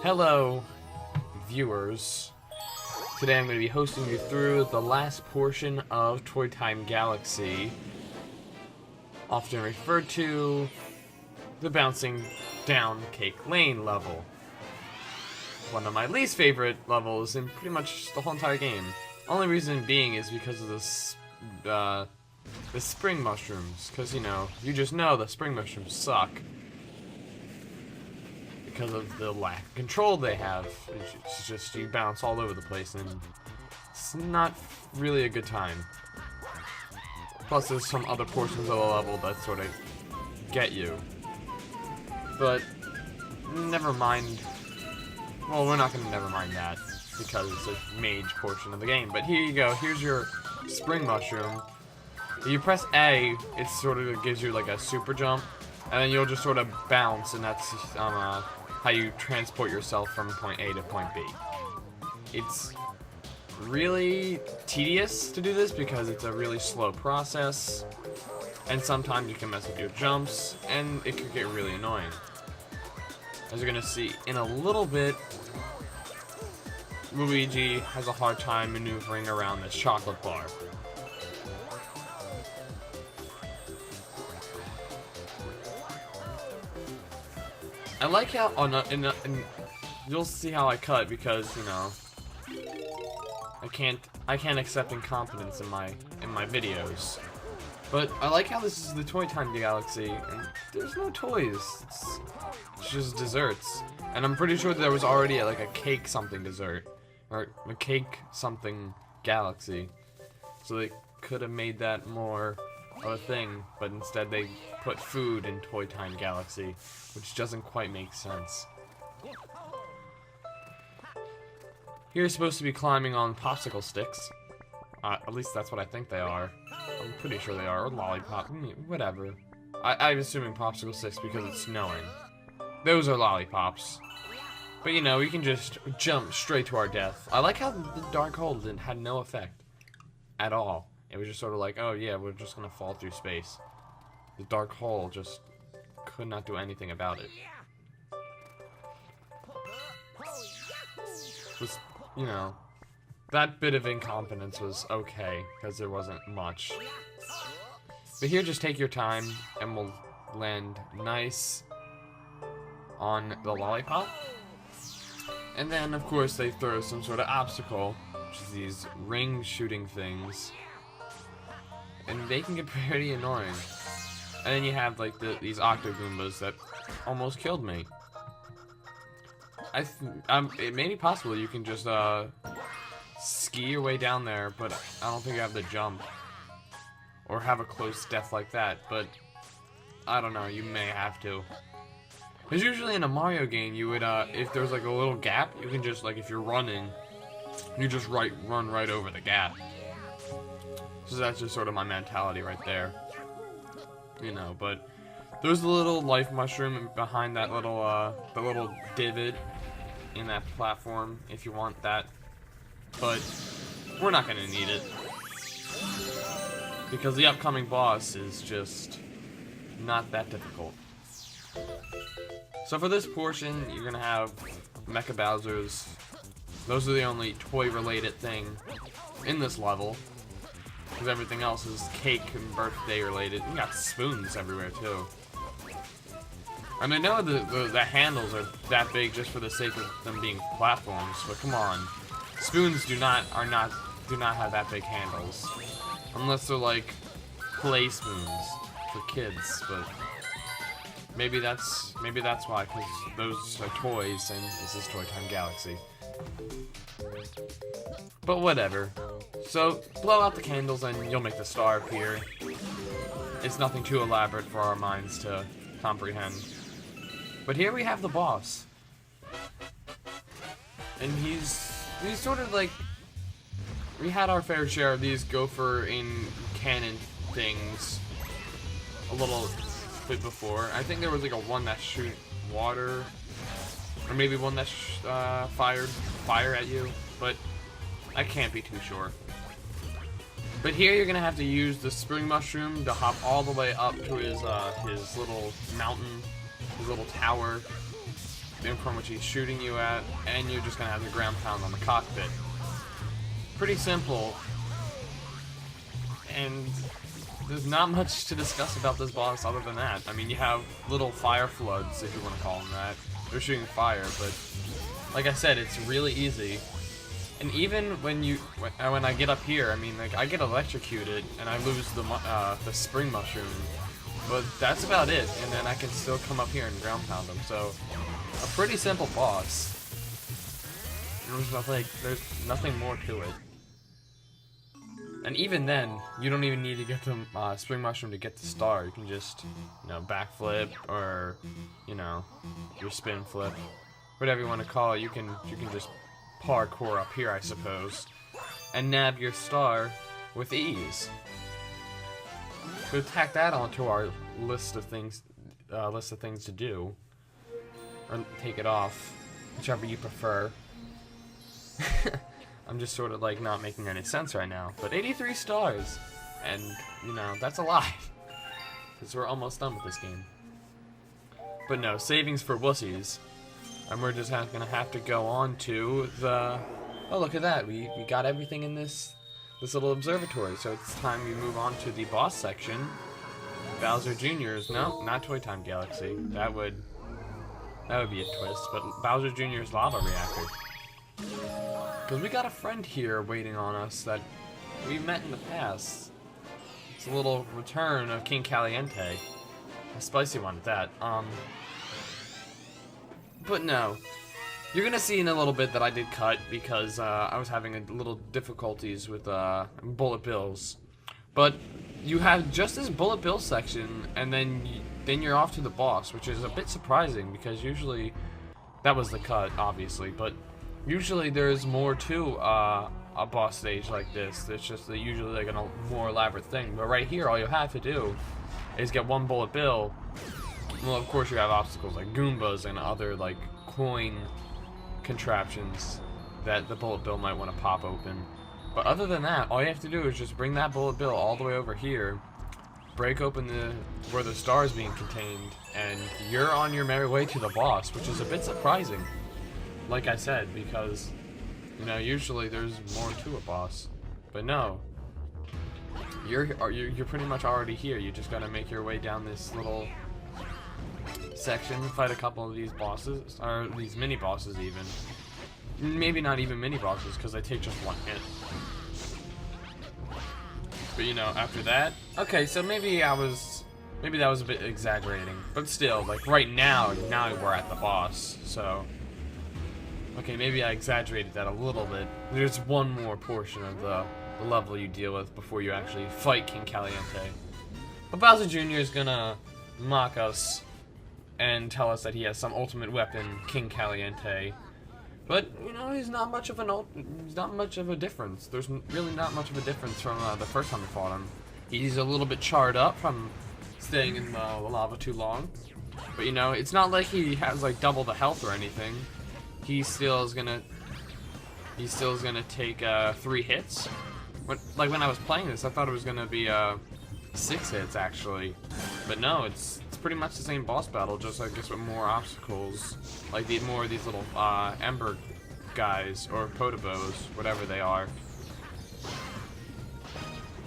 Hello, viewers. Today I'm going to be hosting you through the last portion of Toy Time Galaxy, often referred to the bouncing down Cake Lane level. One of my least favorite levels in pretty much the whole entire game. Only reason being is because of the spring mushrooms, because you just know the spring mushrooms suck. Because of the lack of control they have. It's just you bounce all over the place and it's not really a good time. Plus there's some other portions of the level that sort of get you. But never mind. Well, we're not going to never mind that because it's a mage portion of the game. But here you go. Here's your spring mushroom. If you press A, it sort of gives you like a super jump. And then you'll just sort of bounce, and that's how you transport yourself from point A to point B. It's really tedious to do this because it's a really slow process, and sometimes you can mess with your jumps, and it could get really annoying. As you're going to see in a little bit, Luigi has a hard time maneuvering around this chocolate bar. I like how you'll see how I cut because I can't accept incompetence in my videos. But I like how this is the Toy Time Galaxy and there's no toys. It's just desserts. And I'm pretty sure there was already like a cake something dessert or a cake something galaxy. So they could have made that more of a thing, but instead they put food in Toy Time Galaxy, which doesn't quite make sense. Here you're supposed to be climbing on popsicle sticks. At least that's what I think they are. I'm pretty sure they are, or lollipop, whatever. I'm assuming popsicle sticks because it's snowing. Those are lollipops. But we can just jump straight to our death. I like how the dark hole had no effect at all. It was just sort of like, oh yeah, we're just gonna fall through space. The dark hole just could not do anything about it. Was, that bit of incompetence was okay, because there wasn't much. But here, just take your time, and we'll land nice on the lollipop. And then, of course, they throw some sort of obstacle, which is these ring shooting things. And they can get pretty annoying. And then you have like these Octogoombas that almost killed me. It may be possible you can just ski your way down there, but I don't think you have the jump or have a close death like that. But I don't know, you may have to. Because usually in a Mario game, you would if there's like a little gap, you can just like if you're running, you just run right over the gap. So that's just sort of my mentality right there. But there's a little life mushroom behind that little the little divot in that platform if you want that. But we're not gonna need it. Because the upcoming boss is just not that difficult. So for this portion, you're gonna have Mecha Bowsers. Those are the only toy related thing in this level. Because everything else is cake and birthday related. You got spoons everywhere too. And I know the handles are that big just for the sake of them being platforms, but come on, spoons do not have that big handles, unless they're like play spoons for kids. But maybe that's why, because those are toys and this is Toy Time Galaxy. But whatever. So, blow out the candles and you'll make the star appear. It's nothing too elaborate for our minds to comprehend. But here we have the boss. And he's sort of like... We had our fair share of these gopher in cannon things a little bit before. I think there was like a one that shoot water. Or maybe one that fired fire at you. But I can't be too sure. But here you're gonna have to use the spring mushroom to hop all the way up to his little mountain, his little tower. from which he's shooting you at, and you're just gonna have the ground pound on the cockpit. Pretty simple, and there's not much to discuss about this boss other than that. I mean, you have little fire floods, if you want to call them that. They're shooting fire, but like I said, it's really easy. And even when I get up here, I mean, like, I get electrocuted and I lose the spring mushroom, but that's about it. And then I can still come up here and ground pound them. So, a pretty simple boss. There's nothing more to it. And even then, you don't even need to get the spring mushroom to get the star. You can just, you know, backflip or, you know, your spin flip, whatever you want to call it. You can just parkour up here, I suppose, and nab your star with ease. So tack that onto our list of things to do, or take it off, whichever you prefer. I'm just sort of like not making any sense right now, but 83 stars, and you know, that's a lot, because we're almost done with this game. But no, savings for wussies, and we're just gonna have to go on to the, oh look at that, we got everything in this little observatory, so it's time we move on to the boss section. Bowser Jr.'s, no, not Toy Time Galaxy, that would be a twist, but Bowser Jr.'s Lava Reactor. Because we got a friend here waiting on us that we met in the past. It's a little return of King Caliente. A spicy one at that. But no. You're gonna see in a little bit that I did cut because I was having a little difficulties with bullet bills. But you have just this bullet bill section, and then you're off to the boss, which is a bit surprising because usually that was the cut, obviously, but usually there's more to a boss stage like this. It's just usually like a more elaborate thing. But right here, all you have to do is get one bullet bill. Well, of course you have obstacles like Goombas and other like coin contraptions that the bullet bill might want to pop open. But other than that, all you have to do is just bring that bullet bill all the way over here, break open where the star is being contained, and you're on your merry way to the boss, which is a bit surprising. Like I said, because, you know, usually there's more to a boss, but no, you're pretty much already here. You just gotta make your way down this little section, fight a couple of these bosses, or these mini bosses even. Maybe not even mini bosses, because they take just one hit. But you know, after that, okay, so maybe that was a bit exaggerating, but still, like right now we're at the boss, so. Okay, maybe I exaggerated that a little bit. There's one more portion of the level you deal with before you actually fight King Caliente. But Bowser Jr. is gonna mock us and tell us that he has some ultimate weapon, King Caliente. But, you know, he's not much of a difference. There's really not much of a difference from the first time we fought him. He's a little bit charred up from staying in the lava too long. But, you know, it's not like he has, like, double the health or anything. He still is gonna take 3 hits. When I was playing this, I thought it was gonna be 6 hits actually, but no, it's pretty much the same boss battle, just I guess with more obstacles, like more of these little ember guys or potobos, whatever they are.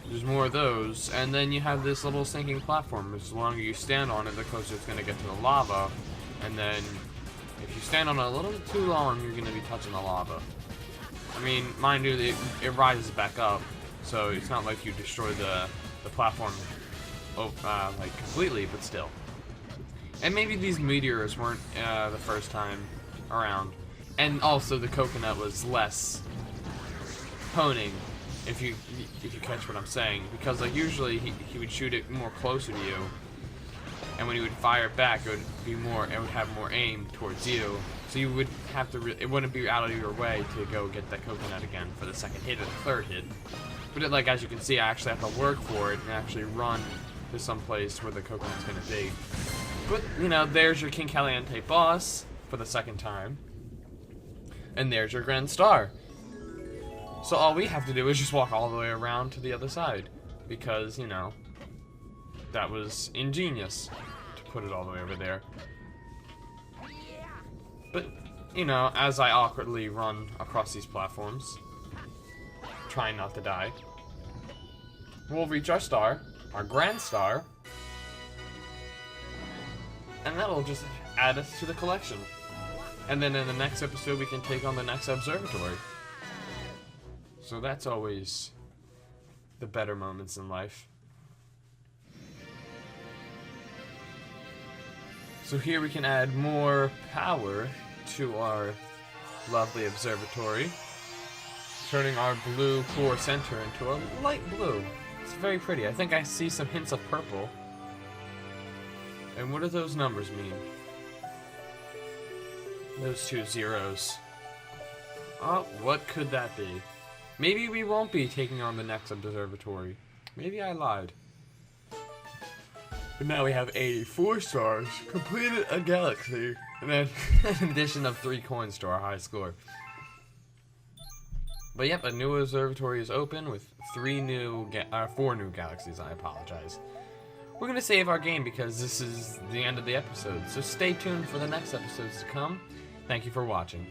There's more of those, and then you have this little sinking platform. As longer you stand on it, the closer it's gonna get to the lava, and then if you stand on it a little bit too long, you're going to be touching the lava. I mean, mind you, it rises back up, so it's not like you destroy the platform like completely, but still. And maybe these meteors weren't the first time around. And also the coconut was less honing, if you catch what I'm saying. Because like usually he would shoot it more closer to you. And when you would fire it back, it would have more aim towards you. So you would have to, it wouldn't be out of your way to go get that coconut again for the second hit or the third hit. But like as you can see, I actually have to work for it and actually run to some place where the coconut's gonna be. But you know, there's your King Caliente boss for the second time, and there's your Grand Star. So all we have to do is just walk all the way around to the other side, because you know, that was ingenious to put it all the way over there. But, you know, as I awkwardly run across these platforms, trying not to die, we'll reach our star, our grand star, and that'll just add us to the collection. And then in the next episode, we can take on the next observatory. So that's always the better moments in life. So here we can add more power to our lovely observatory, turning our blue core center into a light blue. It's very pretty. I think I see some hints of purple. And what do those numbers mean? Those two zeros. Oh, what could that be? Maybe we won't be taking on the next observatory. Maybe I lied. But now we have 84 stars, completed a galaxy, and then an addition of 3 coins to our high score. But yep, a new observatory is open with 4 new galaxies, I apologize. We're going to save our game because this is the end of the episode, so stay tuned for the next episodes to come. Thank you for watching.